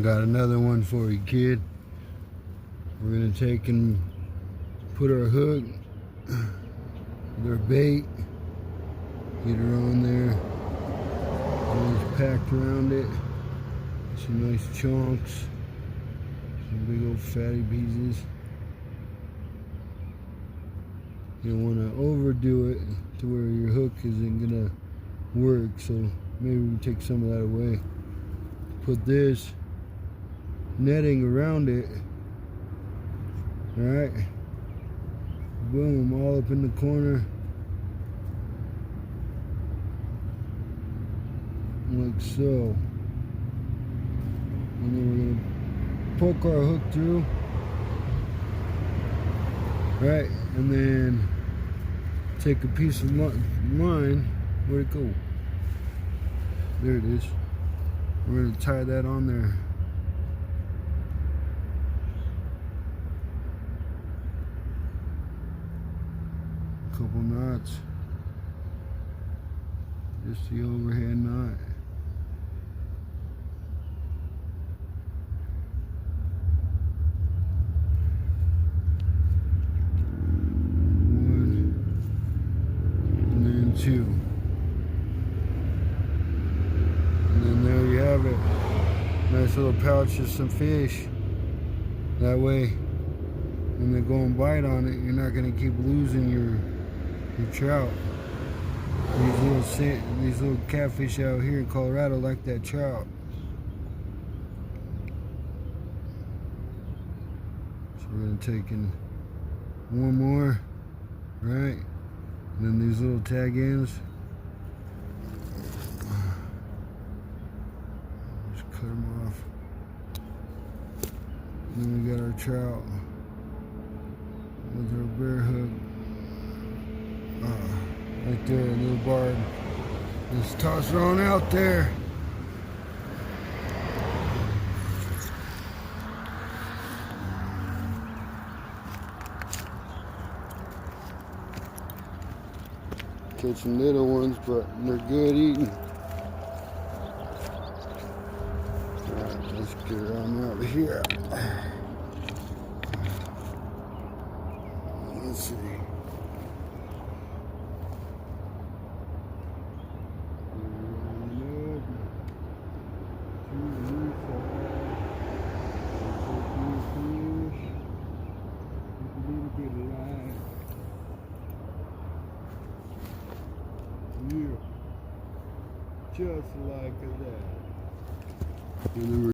Got another one for you, kid. We're gonna take and put our hook, their bait, get her on there. It's packed around it. Some nice chunks, some big old fatty pieces. You don't want to overdo it to where your hook isn't gonna work, so maybe we take some of that away. Put this netting around it. Alright, boom, all up in the corner, like so. And then we're gonna poke our hook through. Right, and then take a piece of line. Where'd it go? There it is. We're gonna tie that on there. Couple knots. Just the overhead knot. Two. And then there you have it. Nice little pouch of some fish. That way, when they go and bite on it, you're not going to keep losing your trout. These little catfish out here in Colorado like that trout. So we're going to take in one more, right? And then these little tag ends, just cut them off. And then we got our trout with our bear hook. Right there, a little barb. Just toss her on out there. Catch some little ones, but they're good eating. Alright, let's get her on out of here. Let's see. Yeah, just like that.